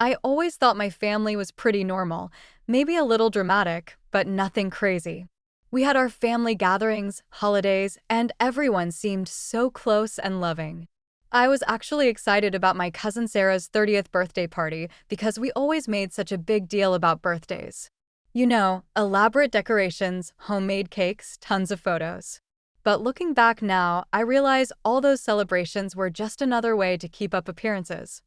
I always thought my family was pretty normal, maybe a little dramatic, but nothing crazy. We had our family gatherings, holidays, and everyone seemed so close and loving. I was actually excited about my cousin Sarah's 30th birthday party because we always made such a big deal about birthdays. You know, elaborate decorations, homemade cakes, tons of photos. But looking back now, I realize all those celebrations were just another way to keep up appearances.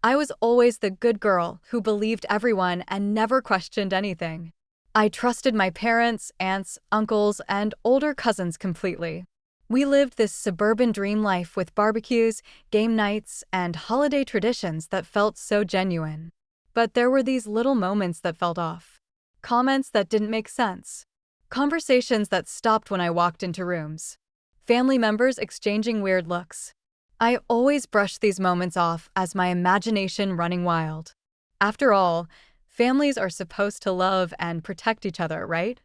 I was always the good girl who believed everyone and never questioned anything. I trusted my parents, aunts, uncles, and older cousins completely. We lived this suburban dream life with barbecues, game nights, and holiday traditions that felt so genuine. But there were these little moments that felt off. Comments that didn't make sense. Conversations that stopped when I walked into rooms. Family members exchanging weird looks. I always brushed these moments off as my imagination running wild. After all, families are supposed to love and protect each other, right?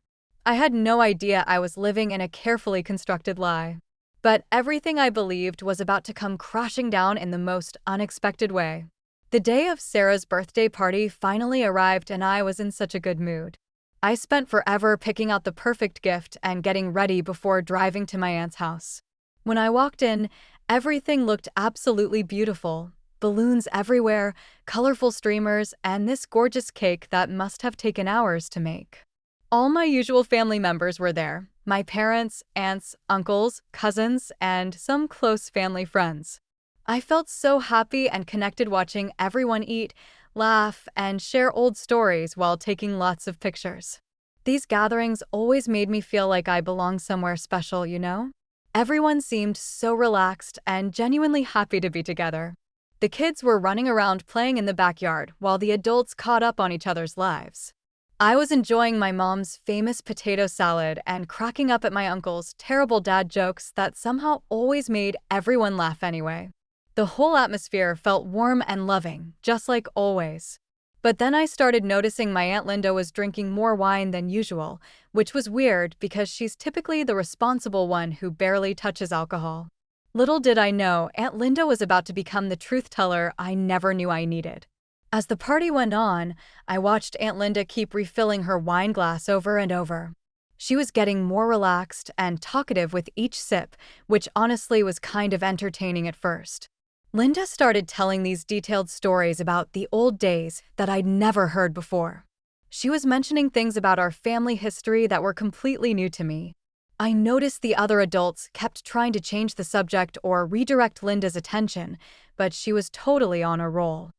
I had no idea I was living in a carefully constructed lie. But everything I believed was about to come crashing down in the most unexpected way. The day of Sarah's birthday party finally arrived and I was in such a good mood. I spent forever picking out the perfect gift and getting ready before driving to my aunt's house. When I walked in, everything looked absolutely beautiful. Balloons everywhere, colorful streamers, and this gorgeous cake that must have taken hours to make. All my usual family members were there, my parents, aunts, uncles, cousins, and some close family friends. I felt so happy and connected watching everyone eat, laugh, and share old stories while taking lots of pictures. These gatherings always made me feel like I belonged somewhere special, you know? Everyone seemed so relaxed and genuinely happy to be together. The kids were running around playing in the backyard while the adults caught up on each other's lives. I was enjoying my mom's famous potato salad and cracking up at my uncle's terrible dad jokes that somehow always made everyone laugh anyway. The whole atmosphere felt warm and loving, just like always. But then I started noticing my Aunt Linda was drinking more wine than usual, which was weird because she's typically the responsible one who barely touches alcohol. Little did I know, Aunt Linda was about to become the truth teller I never knew I needed. As the party went on, I watched Aunt Linda keep refilling her wine glass over and over. She was getting more relaxed and talkative with each sip, which honestly was kind of entertaining at first. Linda started telling these detailed stories about the old days that I'd never heard before. She was mentioning things about our family history that were completely new to me. I noticed the other adults kept trying to change the subject or redirect Linda's attention, but she was totally on a roll.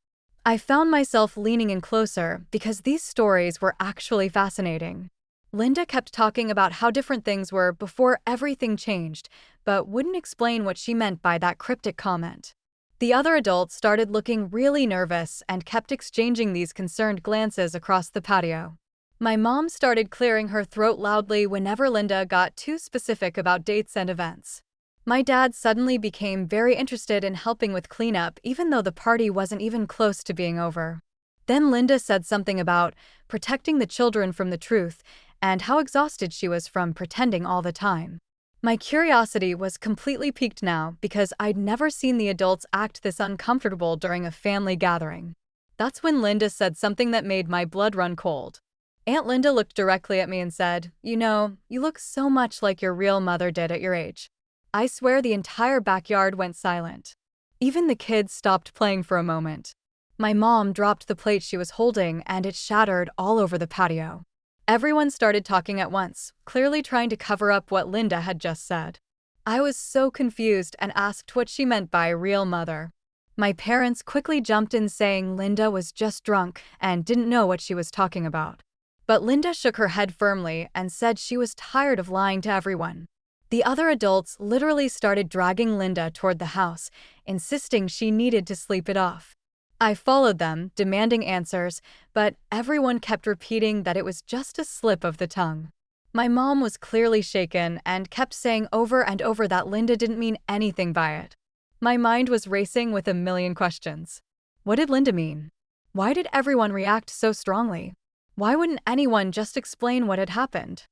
I found myself leaning in closer because these stories were actually fascinating. Linda kept talking about how different things were before everything changed, but wouldn't explain what she meant by that cryptic comment. The other adults started looking really nervous and kept exchanging these concerned glances across the patio. My mom started clearing her throat loudly whenever Linda got too specific about dates and events. My dad suddenly became very interested in helping with cleanup even though the party wasn't even close to being over. Then Linda said something about protecting the children from the truth and how exhausted she was from pretending all the time. My curiosity was completely piqued now because I'd never seen the adults act this uncomfortable during a family gathering. That's when Linda said something that made my blood run cold. Aunt Linda looked directly at me and said, "You know, you look so much like your real mother did at your age." I swear the entire backyard went silent. Even the kids stopped playing for a moment. My mom dropped the plate she was holding and it shattered all over the patio. Everyone started talking at once, clearly trying to cover up what Linda had just said. I was so confused and asked what she meant by real mother. My parents quickly jumped in saying Linda was just drunk and didn't know what she was talking about. But Linda shook her head firmly and said she was tired of lying to everyone. The other adults literally started dragging Linda toward the house, insisting she needed to sleep it off. I followed them, demanding answers, but everyone kept repeating that it was just a slip of the tongue. My mom was clearly shaken and kept saying over and over that Linda didn't mean anything by it. My mind was racing with a million questions. What did Linda mean? Why did everyone react so strongly? Why wouldn't anyone just explain what had happened?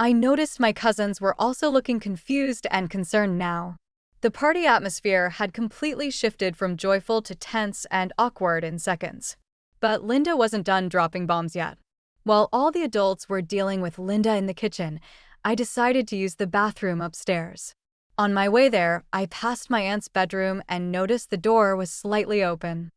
I noticed my cousins were also looking confused and concerned now. The party atmosphere had completely shifted from joyful to tense and awkward in seconds. But Linda wasn't done dropping bombs yet. While all the adults were dealing with Linda in the kitchen, I decided to use the bathroom upstairs. On my way there, I passed my aunt's bedroom and noticed the door was slightly open.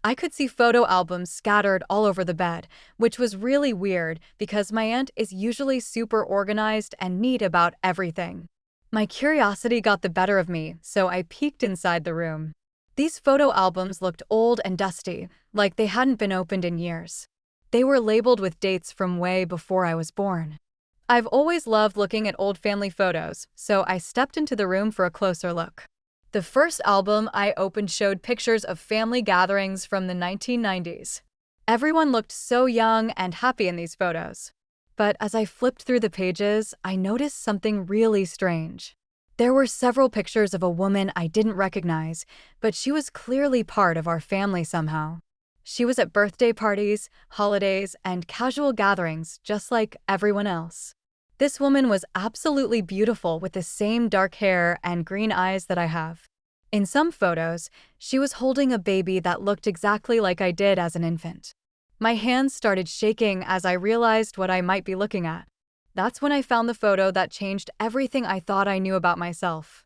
I could see photo albums scattered all over the bed, which was really weird because my aunt is usually super organized and neat about everything. My curiosity got the better of me, so I peeked inside the room. These photo albums looked old and dusty, like they hadn't been opened in years. They were labeled with dates from way before I was born. I've always loved looking at old family photos, so I stepped into the room for a closer look. The first album I opened showed pictures of family gatherings from the 1990s. Everyone looked so young and happy in these photos. But as I flipped through the pages, I noticed something really strange. There were several pictures of a woman I didn't recognize, but she was clearly part of our family somehow. She was at birthday parties, holidays, and casual gatherings just like everyone else. This woman was absolutely beautiful with the same dark hair and green eyes that I have. In some photos, she was holding a baby that looked exactly like I did as an infant. My hands started shaking as I realized what I might be looking at. That's when I found the photo that changed everything I thought I knew about myself.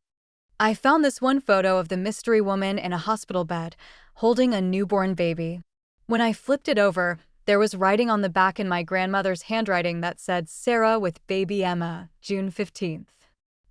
I found this one photo of the mystery woman in a hospital bed, holding a newborn baby. When I flipped it over, there was writing on the back in my grandmother's handwriting that said Sarah with baby Emma, June 15th.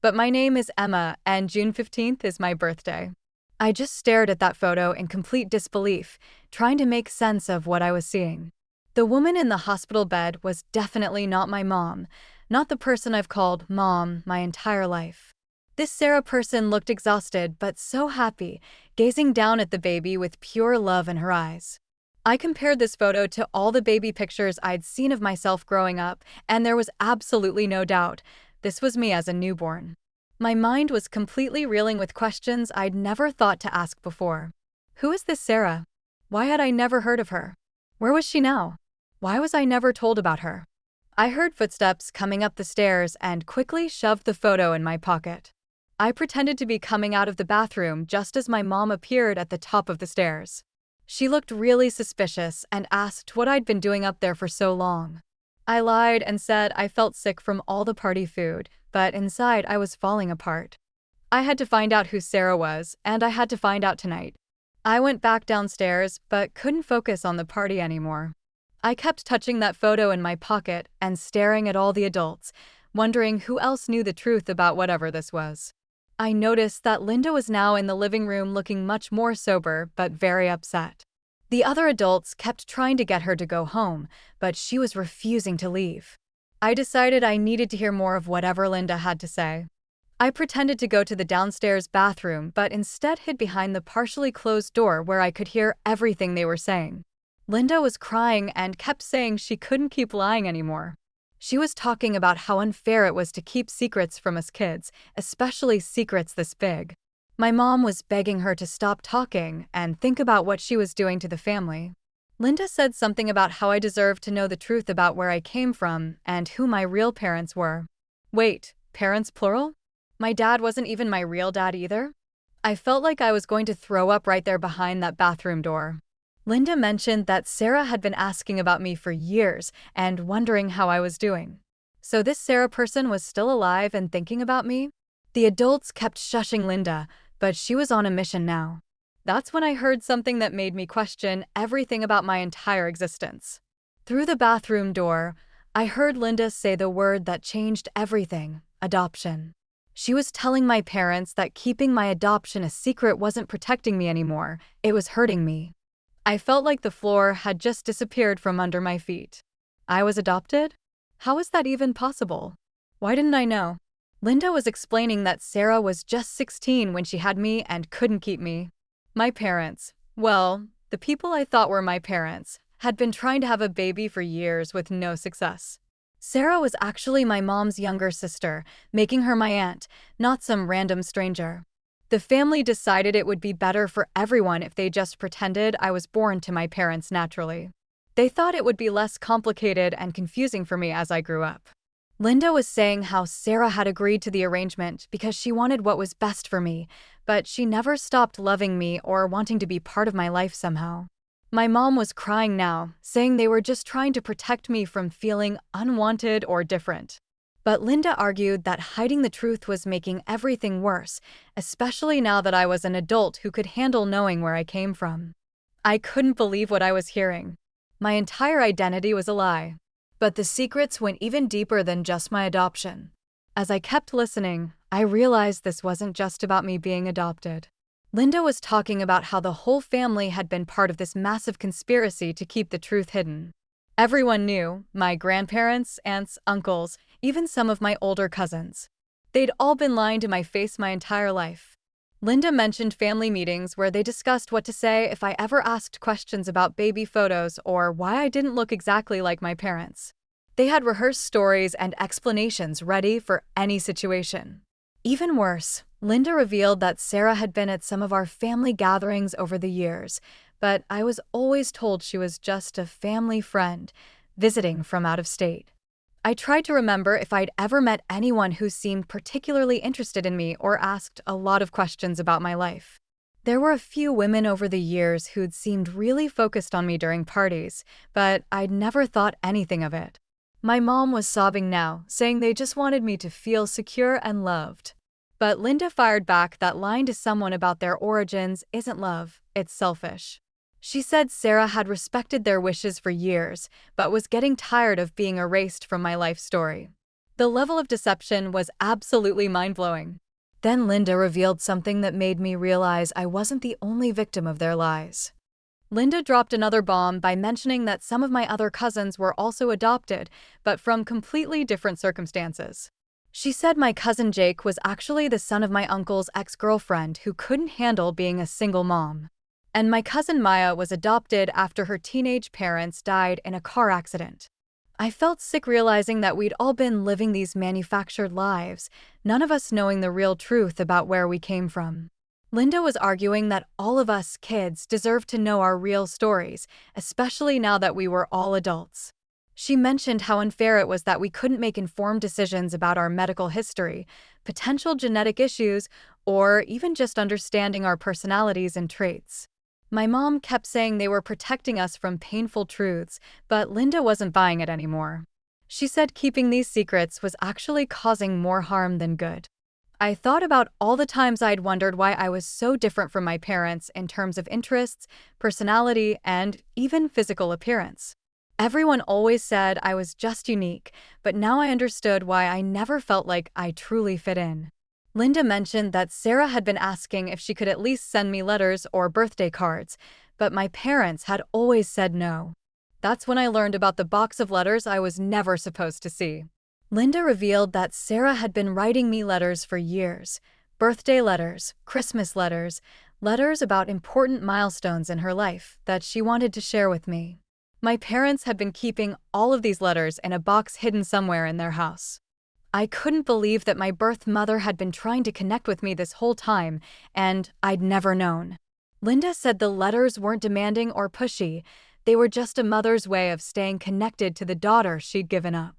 But my name is Emma, and June 15th is my birthday. I just stared at that photo in complete disbelief, trying to make sense of what I was seeing. The woman in the hospital bed was definitely not my mom, not the person I've called Mom my entire life. This Sarah person looked exhausted but so happy, gazing down at the baby with pure love in her eyes. I compared this photo to all the baby pictures I'd seen of myself growing up, and there was absolutely no doubt this was me as a newborn. My mind was completely reeling with questions I'd never thought to ask before. Who is this Sarah? Why had I never heard of her? Where was she now? Why was I never told about her? I heard footsteps coming up the stairs and quickly shoved the photo in my pocket. I pretended to be coming out of the bathroom just as my mom appeared at the top of the stairs. She looked really suspicious and asked what I'd been doing up there for so long. I lied and said I felt sick from all the party food, but inside I was falling apart. I had to find out who Sarah was, and I had to find out tonight. I went back downstairs, but couldn't focus on the party anymore. I kept touching that photo in my pocket and staring at all the adults, wondering who else knew the truth about whatever this was. I noticed that Linda was now in the living room looking much more sober but very upset. The other adults kept trying to get her to go home, but she was refusing to leave. I decided I needed to hear more of whatever Linda had to say. I pretended to go to the downstairs bathroom but instead hid behind the partially closed door where I could hear everything they were saying. Linda was crying and kept saying she couldn't keep lying anymore. She was talking about how unfair it was to keep secrets from us kids, especially secrets this big. My mom was begging her to stop talking and think about what she was doing to the family. Linda said something about how I deserved to know the truth about where I came from and who my real parents were. Wait, parents plural? My dad wasn't even my real dad either? I felt like I was going to throw up right there behind that bathroom door. Linda mentioned that Sarah had been asking about me for years and wondering how I was doing. So this Sarah person was still alive and thinking about me? The adults kept shushing Linda, but she was on a mission now. That's when I heard something that made me question everything about my entire existence. Through the bathroom door, I heard Linda say the word that changed everything: adoption. She was telling my parents that keeping my adoption a secret wasn't protecting me anymore, it was hurting me. I felt like the floor had just disappeared from under my feet. I was adopted? How was that even possible? Why didn't I know? Linda was explaining that Sarah was just 16 when she had me and couldn't keep me. My parents, well, the people I thought were my parents, had been trying to have a baby for years with no success. Sarah was actually my mom's younger sister, making her my aunt, not some random stranger. The family decided it would be better for everyone if they just pretended I was born to my parents naturally. They thought it would be less complicated and confusing for me as I grew up. Linda was saying how Sarah had agreed to the arrangement because she wanted what was best for me, but she never stopped loving me or wanting to be part of my life somehow. My mom was crying now, saying they were just trying to protect me from feeling unwanted or different. But Linda argued that hiding the truth was making everything worse, especially now that I was an adult who could handle knowing where I came from. I couldn't believe what I was hearing. My entire identity was a lie. But the secrets went even deeper than just my adoption. As I kept listening, I realized this wasn't just about me being adopted. Linda was talking about how the whole family had been part of this massive conspiracy to keep the truth hidden. Everyone knew, my grandparents, aunts, uncles, even some of my older cousins. They'd all been lying to my face my entire life. Linda mentioned family meetings where they discussed what to say if I ever asked questions about baby photos or why I didn't look exactly like my parents. They had rehearsed stories and explanations ready for any situation. Even worse, Linda revealed that Sarah had been at some of our family gatherings over the years, but I was always told she was just a family friend, visiting from out of state. I tried to remember if I'd ever met anyone who seemed particularly interested in me or asked a lot of questions about my life. There were a few women over the years who'd seemed really focused on me during parties, but I'd never thought anything of it. My mom was sobbing now, saying they just wanted me to feel secure and loved. But Linda fired back that lying to someone about their origins isn't love, it's selfish. She said Sarah had respected their wishes for years, but was getting tired of being erased from my life story. The level of deception was absolutely mind-blowing. Then Linda revealed something that made me realize I wasn't the only victim of their lies. Linda dropped another bomb by mentioning that some of my other cousins were also adopted, but from completely different circumstances. She said my cousin Jake was actually the son of my uncle's ex-girlfriend who couldn't handle being a single mom. And my cousin Maya was adopted after her teenage parents died in a car accident. I felt sick realizing that we'd all been living these manufactured lives, none of us knowing the real truth about where we came from. Linda was arguing that all of us kids deserved to know our real stories, especially now that we were all adults. She mentioned how unfair it was that we couldn't make informed decisions about our medical history, potential genetic issues, or even just understanding our personalities and traits. My mom kept saying they were protecting us from painful truths, but Linda wasn't buying it anymore. She said keeping these secrets was actually causing more harm than good. I thought about all the times I'd wondered why I was so different from my parents in terms of interests, personality, and even physical appearance. Everyone always said I was just unique, but now I understood why I never felt like I truly fit in. Linda mentioned that Sarah had been asking if she could at least send me letters or birthday cards, but my parents had always said no. That's when I learned about the box of letters I was never supposed to see. Linda revealed that Sarah had been writing me letters for years. Birthday letters, Christmas letters, letters about important milestones in her life that she wanted to share with me. My parents had been keeping all of these letters in a box hidden somewhere in their house. I couldn't believe that my birth mother had been trying to connect with me this whole time, and I'd never known. Linda said the letters weren't demanding or pushy, they were just a mother's way of staying connected to the daughter she'd given up.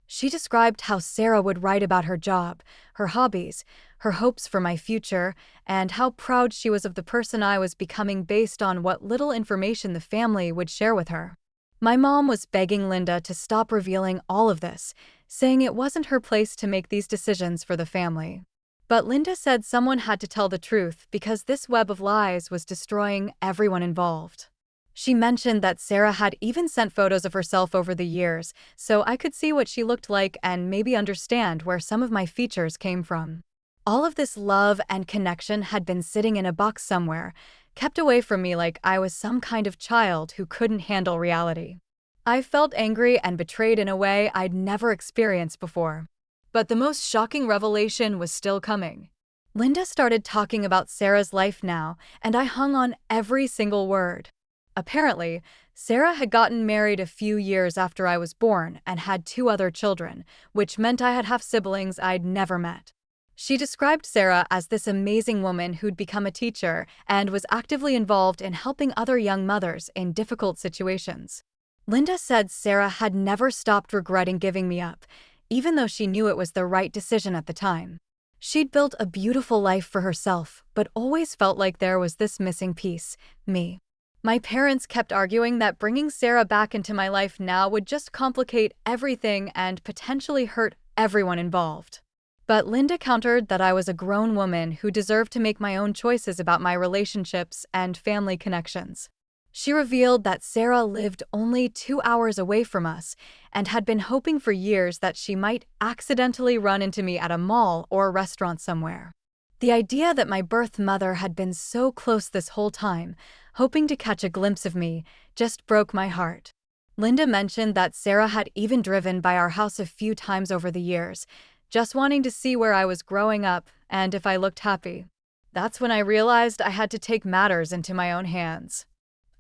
She described how Sarah would write about her job, her hobbies, her hopes for my future, and how proud she was of the person I was becoming based on what little information the family would share with her. My mom was begging Linda to stop revealing all of this, saying it wasn't her place to make these decisions for the family. But Linda said someone had to tell the truth because this web of lies was destroying everyone involved. She mentioned that Sarah had even sent photos of herself over the years, so I could see what she looked like and maybe understand where some of my features came from. All of this love and connection had been sitting in a box somewhere, kept away from me like I was some kind of child who couldn't handle reality. I felt angry and betrayed in a way I'd never experienced before. But the most shocking revelation was still coming. Linda started talking about Sarah's life now, and I hung on every single word. Apparently, Sarah had gotten married a few years after I was born and had 2 other children, which meant I had half-siblings I'd never met. She described Sarah as this amazing woman who'd become a teacher and was actively involved in helping other young mothers in difficult situations. Linda said Sarah had never stopped regretting giving me up, even though she knew it was the right decision at the time. She'd built a beautiful life for herself, but always felt like there was this missing piece, me. My parents kept arguing that bringing Sarah back into my life now would just complicate everything and potentially hurt everyone involved. But Linda countered that I was a grown woman who deserved to make my own choices about my relationships and family connections. She revealed that Sarah lived only 2 hours away from us and had been hoping for years that she might accidentally run into me at a mall or a restaurant somewhere. The idea that my birth mother had been so close this whole time, hoping to catch a glimpse of me, just broke my heart. Linda mentioned that Sarah had even driven by our house a few times over the years, just wanting to see where I was growing up and if I looked happy. That's when I realized I had to take matters into my own hands.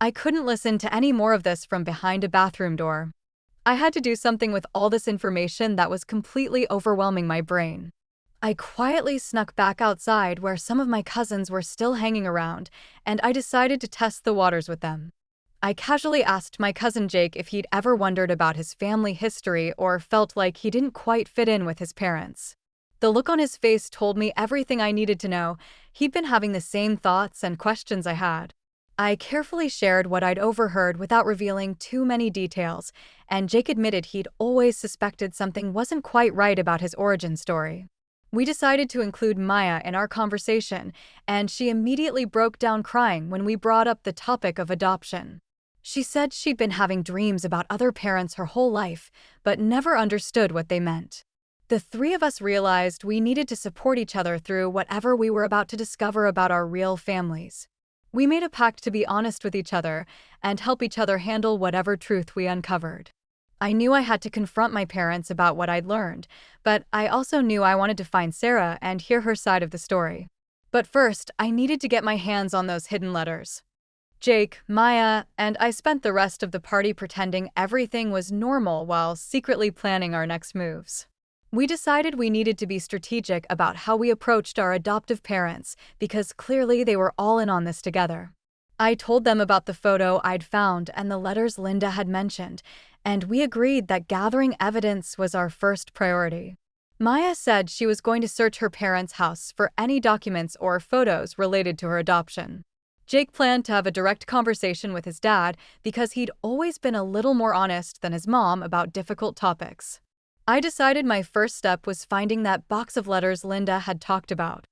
I couldn't listen to any more of this from behind a bathroom door. I had to do something with all this information that was completely overwhelming my brain. I quietly snuck back outside where some of my cousins were still hanging around, and I decided to test the waters with them. I casually asked my cousin Jake if he'd ever wondered about his family history or felt like he didn't quite fit in with his parents. The look on his face told me everything I needed to know. He'd been having the same thoughts and questions I had. I carefully shared what I'd overheard without revealing too many details, and Jake admitted he'd always suspected something wasn't quite right about his origin story. We decided to include Maya in our conversation, and she immediately broke down crying when we brought up the topic of adoption. She said she'd been having dreams about other parents her whole life, but never understood what they meant. The three of us realized we needed to support each other through whatever we were about to discover about our real families. We made a pact to be honest with each other and help each other handle whatever truth we uncovered. I knew I had to confront my parents about what I'd learned, but I also knew I wanted to find Sarah and hear her side of the story. But first, I needed to get my hands on those hidden letters. Jake, Maya, and I spent the rest of the party pretending everything was normal while secretly planning our next moves. We decided we needed to be strategic about how we approached our adoptive parents because clearly they were all in on this together. I told them about the photo I'd found and the letters Linda had mentioned, and we agreed that gathering evidence was our first priority. Maya said she was going to search her parents' house for any documents or photos related to her adoption. Jake planned to have a direct conversation with his dad because he'd always been a little more honest than his mom about difficult topics. I decided my first step was finding that box of letters Linda had talked about.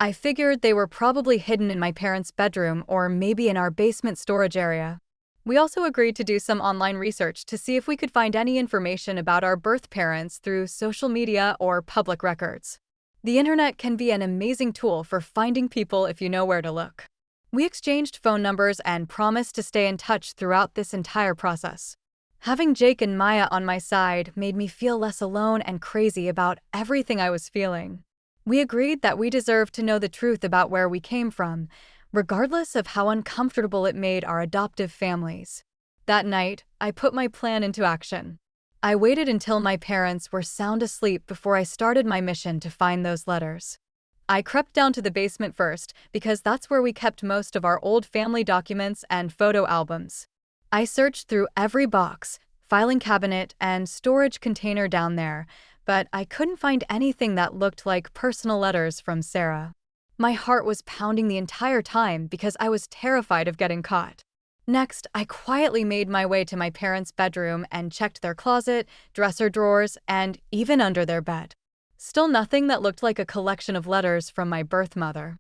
I figured they were probably hidden in my parents' bedroom or maybe in our basement storage area. We also agreed to do some online research to see if we could find any information about our birth parents through social media or public records. The internet can be an amazing tool for finding people if you know where to look. We exchanged phone numbers and promised to stay in touch throughout this entire process. Having Jake and Maya on my side made me feel less alone and crazy about everything I was feeling. We agreed that we deserved to know the truth about where we came from, regardless of how uncomfortable it made our adoptive families. That night, I put my plan into action. I waited until my parents were sound asleep before I started my mission to find those letters. I crept down to the basement first because that's where we kept most of our old family documents and photo albums. I searched through every box, filing cabinet, and storage container down there, but I couldn't find anything that looked like personal letters from Sarah. My heart was pounding the entire time because I was terrified of getting caught. Next, I quietly made my way to my parents' bedroom and checked their closet, dresser drawers, and even under their bed. Still nothing that looked like a collection of letters from my birth mother.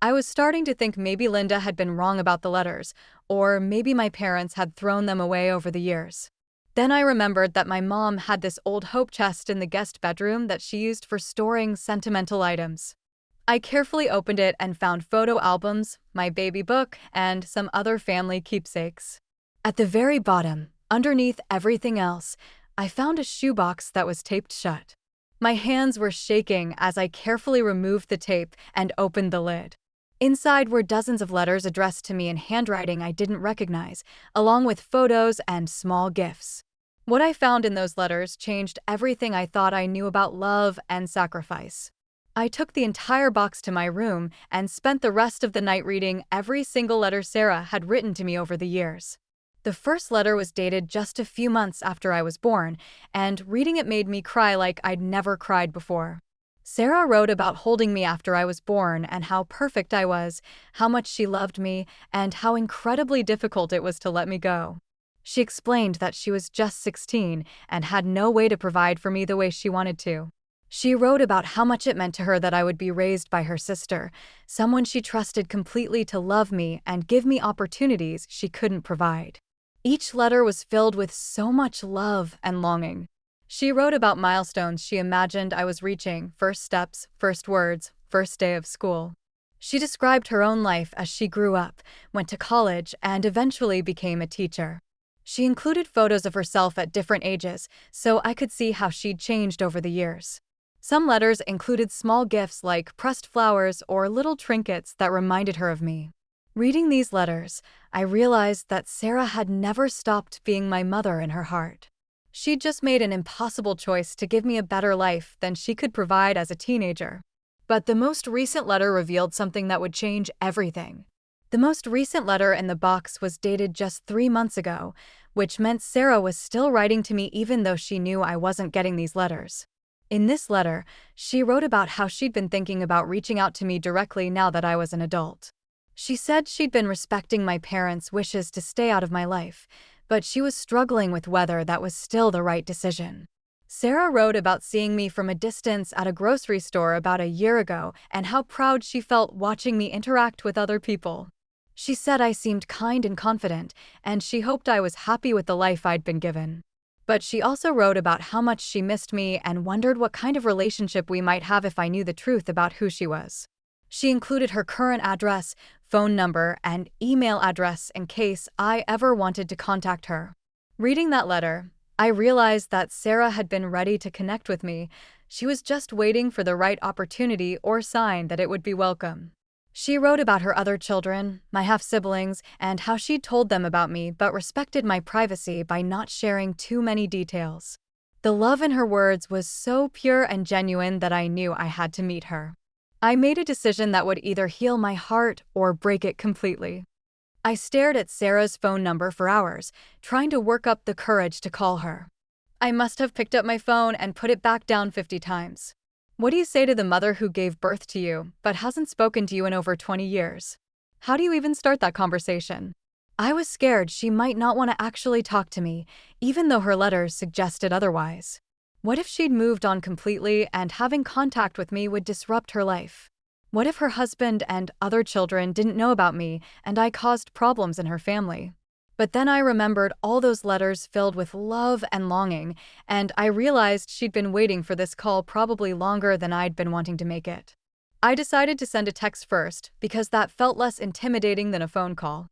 I was starting to think maybe Linda had been wrong about the letters, or maybe my parents had thrown them away over the years. Then I remembered that my mom had this old hope chest in the guest bedroom that she used for storing sentimental items. I carefully opened it and found photo albums, my baby book, and some other family keepsakes. At the very bottom, underneath everything else, I found a shoebox that was taped shut. My hands were shaking as I carefully removed the tape and opened the lid. Inside were dozens of letters addressed to me in handwriting I didn't recognize, along with photos and small gifts. What I found in those letters changed everything I thought I knew about love and sacrifice. I took the entire box to my room and spent the rest of the night reading every single letter Sarah had written to me over the years. The first letter was dated just a few months after I was born, and reading it made me cry like I'd never cried before. Sarah wrote about holding me after I was born and how perfect I was, how much she loved me, and how incredibly difficult it was to let me go. She explained that she was just 16 and had no way to provide for me the way she wanted to. She wrote about how much it meant to her that I would be raised by her sister, someone she trusted completely to love me and give me opportunities she couldn't provide. Each letter was filled with so much love and longing. She wrote about milestones she imagined I was reaching: first steps, first words, first day of school. She described her own life as she grew up, went to college, and eventually became a teacher. She included photos of herself at different ages, so I could see how she'd changed over the years. Some letters included small gifts like pressed flowers or little trinkets that reminded her of me. Reading these letters, I realized that Sarah had never stopped being my mother in her heart. She'd just made an impossible choice to give me a better life than she could provide as a teenager. But the most recent letter revealed something that would change everything. The most recent letter in the box was dated just 3 months ago, which meant Sarah was still writing to me even though she knew I wasn't getting these letters. In this letter, she wrote about how she'd been thinking about reaching out to me directly now that I was an adult. She said she'd been respecting my parents' wishes to stay out of my life, but she was struggling with whether that was still the right decision. Sarah wrote about seeing me from a distance at a grocery store about a year ago and how proud she felt watching me interact with other people. She said I seemed kind and confident, and she hoped I was happy with the life I'd been given. But she also wrote about how much she missed me and wondered what kind of relationship we might have if I knew the truth about who she was. She included her current address, phone number, and email address in case I ever wanted to contact her. Reading that letter, I realized that Sarah had been ready to connect with me. She was just waiting for the right opportunity or sign that it would be welcome. She wrote about her other children, my half-siblings, and how she'd told them about me but respected my privacy by not sharing too many details. The love in her words was so pure and genuine that I knew I had to meet her. I made a decision that would either heal my heart or break it completely. I stared at Sarah's phone number for hours, trying to work up the courage to call her. I must have picked up my phone and put it back down 50 times. What do you say to the mother who gave birth to you but hasn't spoken to you in over 20 years? How do you even start that conversation? I was scared she might not want to actually talk to me, even though her letters suggested otherwise. What if she'd moved on completely and having contact with me would disrupt her life? What if her husband and other children didn't know about me and I caused problems in her family? But then I remembered all those letters filled with love and longing, and I realized she'd been waiting for this call probably longer than I'd been wanting to make it. I decided to send a text first because that felt less intimidating than a phone call.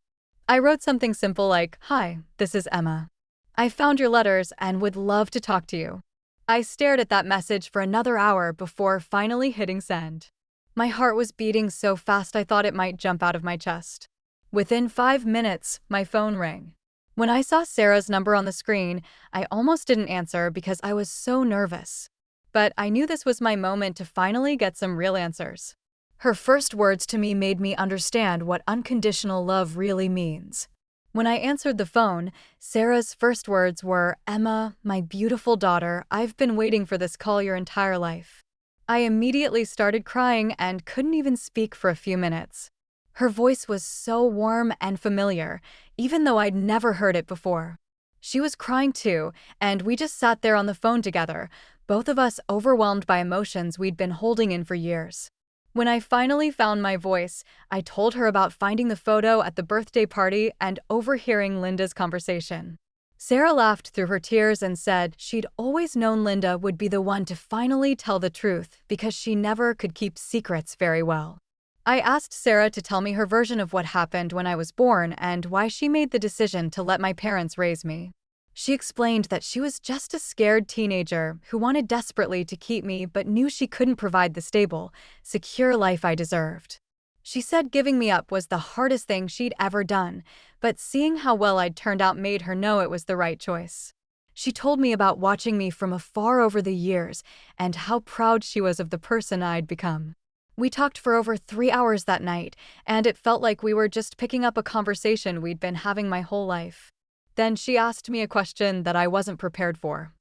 I wrote something simple like, "Hi, this is Emma. I found your letters and would love to talk to you." I stared at that message for another hour before finally hitting send. My heart was beating so fast I thought it might jump out of my chest. Within 5 minutes, my phone rang. When I saw Sarah's number on the screen, I almost didn't answer because I was so nervous. But I knew this was my moment to finally get some real answers. Her first words to me made me understand what unconditional love really means. When I answered the phone, Sarah's first words were, "Emma, my beautiful daughter, I've been waiting for this call your entire life." I immediately started crying and couldn't even speak for a few minutes. Her voice was so warm and familiar, even though I'd never heard it before. She was crying too, and we just sat there on the phone together, both of us overwhelmed by emotions we'd been holding in for years. When I finally found my voice, I told her about finding the photo at the birthday party and overhearing Linda's conversation. Sarah laughed through her tears and said she'd always known Linda would be the one to finally tell the truth because she never could keep secrets very well. I asked Sarah to tell me her version of what happened when I was born and why she made the decision to let my parents raise me. She explained that she was just a scared teenager who wanted desperately to keep me but knew she couldn't provide the stable, secure life I deserved. She said giving me up was the hardest thing she'd ever done, but seeing how well I'd turned out made her know it was the right choice. She told me about watching me from afar over the years and how proud she was of the person I'd become. We talked for over 3 hours that night, and it felt like we were just picking up a conversation we'd been having my whole life. Then she asked me a question that I wasn't prepared for.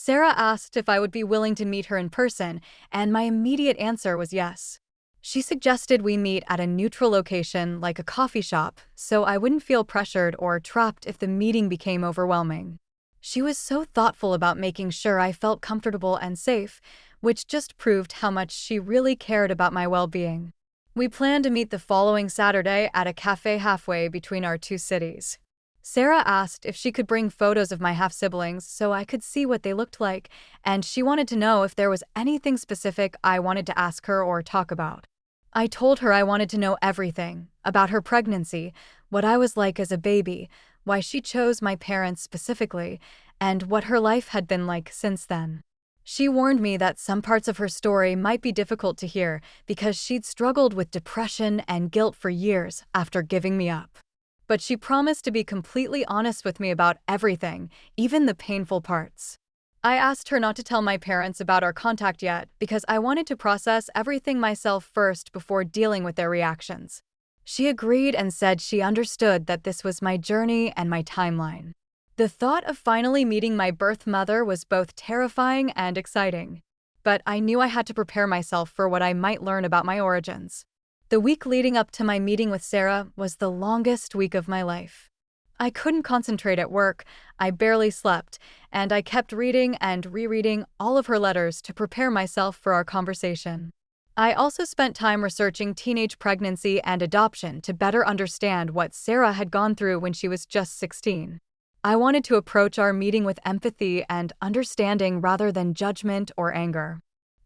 Sarah asked if I would be willing to meet her in person, and my immediate answer was yes. She suggested we meet at a neutral location like a coffee shop, so I wouldn't feel pressured or trapped if the meeting became overwhelming. She was so thoughtful about making sure I felt comfortable and safe, which just proved how much she really cared about my well-being. We planned to meet the following Saturday at a cafe halfway between our two cities. Sarah asked if she could bring photos of my half-siblings so I could see what they looked like, and she wanted to know if there was anything specific I wanted to ask her or talk about. I told her I wanted to know everything about her pregnancy, what I was like as a baby, why she chose my parents specifically, and what her life had been like since then. She warned me that some parts of her story might be difficult to hear because she'd struggled with depression and guilt for years after giving me up. But she promised to be completely honest with me about everything, even the painful parts. I asked her not to tell my parents about our contact yet because I wanted to process everything myself first before dealing with their reactions. She agreed and said she understood that this was my journey and my timeline. The thought of finally meeting my birth mother was both terrifying and exciting. But I knew I had to prepare myself for what I might learn about my origins. The week leading up to my meeting with Sarah was the longest week of my life. I couldn't concentrate at work, I barely slept, and I kept reading and rereading all of her letters to prepare myself for our conversation. I also spent time researching teenage pregnancy and adoption to better understand what Sarah had gone through when she was just 16. I wanted to approach our meeting with empathy and understanding rather than judgment or anger.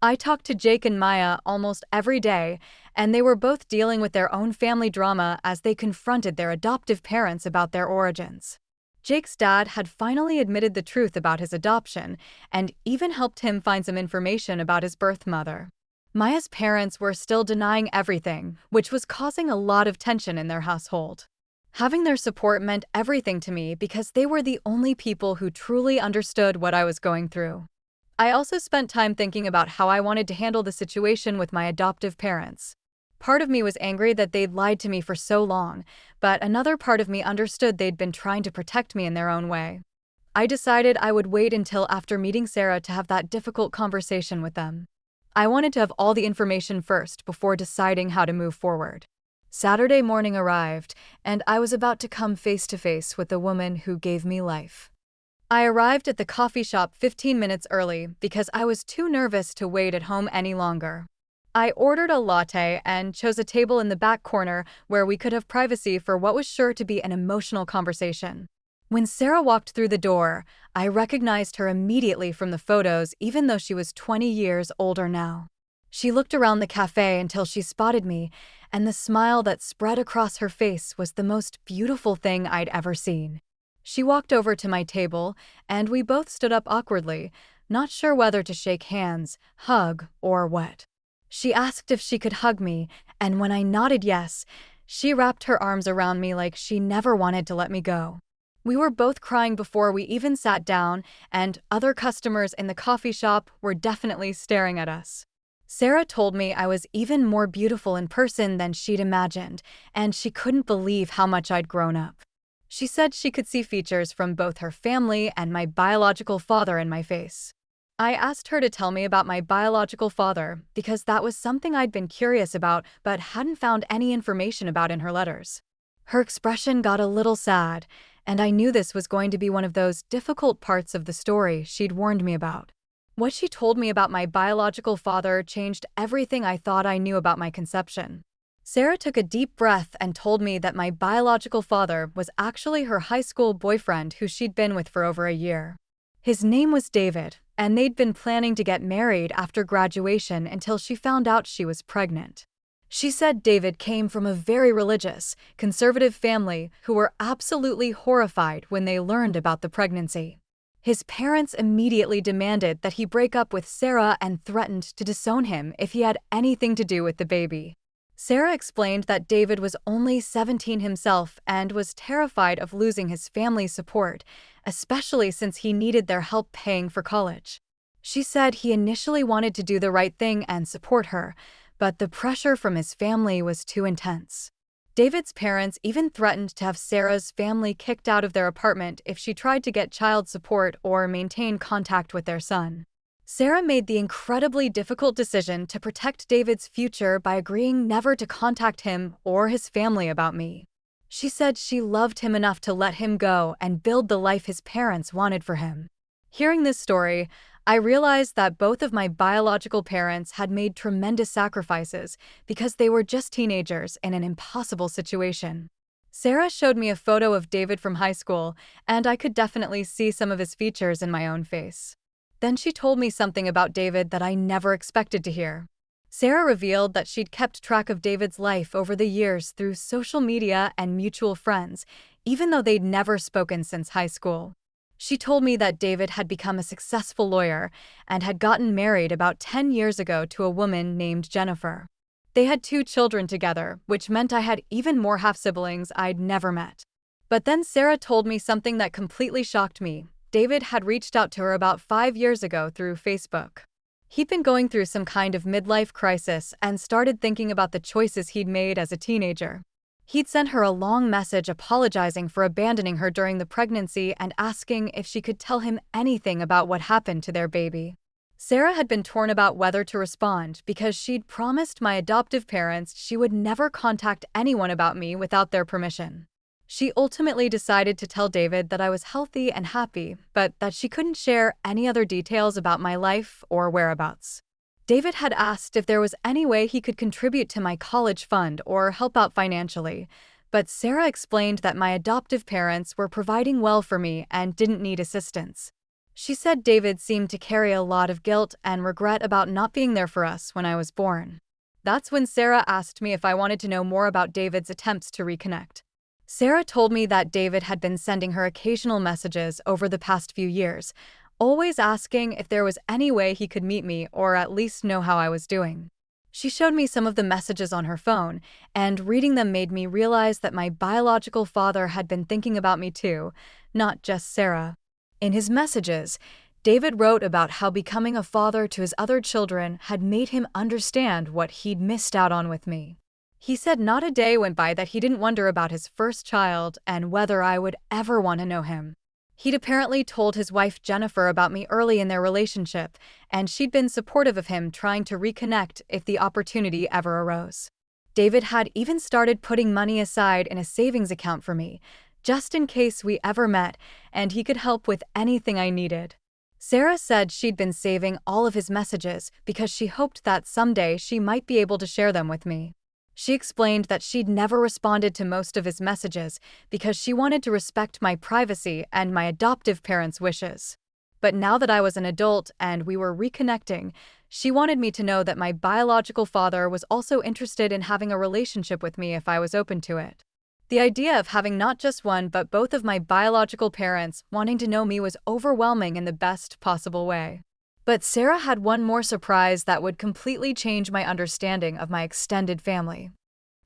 I talked to Jake and Maya almost every day, and they were both dealing with their own family drama as they confronted their adoptive parents about their origins. Jake's dad had finally admitted the truth about his adoption and even helped him find some information about his birth mother. Maya's parents were still denying everything, which was causing a lot of tension in their household. Having their support meant everything to me because they were the only people who truly understood what I was going through. I also spent time thinking about how I wanted to handle the situation with my adoptive parents. Part of me was angry that they'd lied to me for so long, but another part of me understood they'd been trying to protect me in their own way. I decided I would wait until after meeting Sarah to have that difficult conversation with them. I wanted to have all the information first before deciding how to move forward. Saturday morning arrived, and I was about to come face to face with the woman who gave me life. I arrived at the coffee shop 15 minutes early because I was too nervous to wait at home any longer. I ordered a latte and chose a table in the back corner where we could have privacy for what was sure to be an emotional conversation. When Sarah walked through the door, I recognized her immediately from the photos, even though she was 20 years older now. She looked around the cafe until she spotted me, and the smile that spread across her face was the most beautiful thing I'd ever seen. She walked over to my table, and we both stood up awkwardly, not sure whether to shake hands, hug, or what. She asked if she could hug me, and when I nodded yes, she wrapped her arms around me like she never wanted to let me go. We were both crying before we even sat down, and other customers in the coffee shop were definitely staring at us. Sarah told me I was even more beautiful in person than she'd imagined, and she couldn't believe how much I'd grown up. She said she could see features from both her family and my biological father in my face. I asked her to tell me about my biological father because that was something I'd been curious about but hadn't found any information about in her letters. Her expression got a little sad, and I knew this was going to be one of those difficult parts of the story she'd warned me about. What she told me about my biological father changed everything I thought I knew about my conception. Sarah took a deep breath and told me that my biological father was actually her high school boyfriend who she'd been with for over a year. His name was David, and they'd been planning to get married after graduation until she found out she was pregnant. She said David came from a very religious, conservative family who were absolutely horrified when they learned about the pregnancy. His parents immediately demanded that he break up with Sarah and threatened to disown him if he had anything to do with the baby. Sarah explained that David was only 17 himself and was terrified of losing his family's support, especially since he needed their help paying for college. She said he initially wanted to do the right thing and support her, but the pressure from his family was too intense. David's parents even threatened to have Sarah's family kicked out of their apartment if she tried to get child support or maintain contact with their son. Sarah made the incredibly difficult decision to protect David's future by agreeing never to contact him or his family about me. She said she loved him enough to let him go and build the life his parents wanted for him. Hearing this story, I realized that both of my biological parents had made tremendous sacrifices because they were just teenagers in an impossible situation. Sarah showed me a photo of David from high school, and I could definitely see some of his features in my own face. Then she told me something about David that I never expected to hear. Sarah revealed that she'd kept track of David's life over the years through social media and mutual friends, even though they'd never spoken since high school. She told me that David had become a successful lawyer and had gotten married about 10 years ago to a woman named Jennifer. They had 2 children together, which meant I had even more half-siblings I'd never met. But then Sarah told me something that completely shocked me. David had reached out to her about 5 years ago through Facebook. He'd been going through some kind of midlife crisis and started thinking about the choices he'd made as a teenager. He'd sent her a long message apologizing for abandoning her during the pregnancy and asking if she could tell him anything about what happened to their baby. Sarah had been torn about whether to respond because she'd promised my adoptive parents she would never contact anyone about me without their permission. She ultimately decided to tell David that I was healthy and happy, but that she couldn't share any other details about my life or whereabouts. David had asked if there was any way he could contribute to my college fund or help out financially, but Sarah explained that my adoptive parents were providing well for me and didn't need assistance. She said David seemed to carry a lot of guilt and regret about not being there for us when I was born. That's when Sarah asked me if I wanted to know more about David's attempts to reconnect. Sarah told me that David had been sending her occasional messages over the past few years, always asking if there was any way he could meet me or at least know how I was doing. She showed me some of the messages on her phone, and reading them made me realize that my biological father had been thinking about me too, not just Sarah. In his messages, David wrote about how becoming a father to his other children had made him understand what he'd missed out on with me. He said not a day went by that he didn't wonder about his first child and whether I would ever want to know him. He'd apparently told his wife Jennifer about me early in their relationship, and she'd been supportive of him trying to reconnect if the opportunity ever arose. David had even started putting money aside in a savings account for me, just in case we ever met, and he could help with anything I needed. Sarah said she'd been saving all of his messages because she hoped that someday she might be able to share them with me. She explained that she'd never responded to most of his messages because she wanted to respect my privacy and my adoptive parents' wishes. But now that I was an adult and we were reconnecting, she wanted me to know that my biological father was also interested in having a relationship with me if I was open to it. The idea of having not just one but both of my biological parents wanting to know me was overwhelming in the best possible way. But Sarah had one more surprise that would completely change my understanding of my extended family.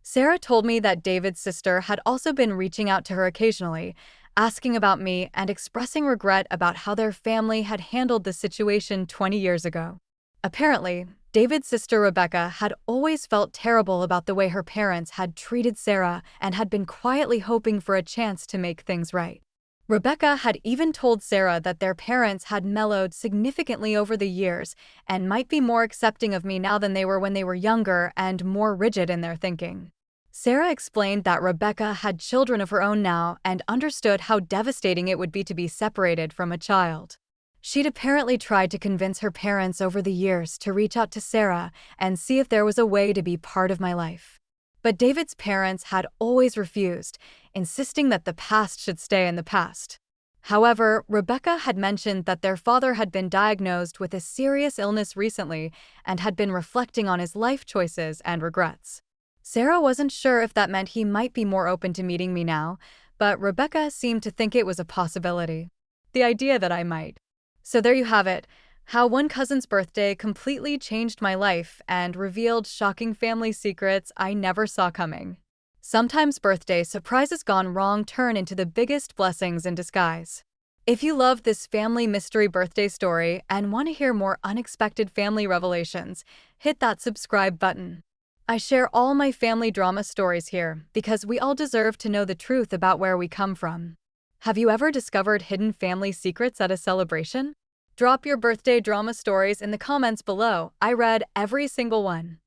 Sarah told me that David's sister had also been reaching out to her occasionally, asking about me and expressing regret about how their family had handled the situation 20 years ago. Apparently, David's sister Rebecca had always felt terrible about the way her parents had treated Sarah and had been quietly hoping for a chance to make things right. Rebecca had even told Sarah that their parents had mellowed significantly over the years and might be more accepting of me now than they were when they were younger and more rigid in their thinking. Sarah explained that Rebecca had children of her own now and understood how devastating it would be to be separated from a child. She'd apparently tried to convince her parents over the years to reach out to Sarah and see if there was a way to be part of my life. But David's parents had always refused, insisting that the past should stay in the past. However, Rebecca had mentioned that their father had been diagnosed with a serious illness recently and had been reflecting on his life choices and regrets. Sarah wasn't sure if that meant he might be more open to meeting me now, but Rebecca seemed to think it was a possibility. The idea that I might. So there you have it. How one cousin's birthday completely changed my life and revealed shocking family secrets I never saw coming. Sometimes birthday surprises gone wrong turn into the biggest blessings in disguise. If you love this family mystery birthday story and want to hear more unexpected family revelations, hit that subscribe button. I share all my family drama stories here because we all deserve to know the truth about where we come from. Have you ever discovered hidden family secrets at a celebration? Drop your birthday drama stories in the comments below. I read every single one.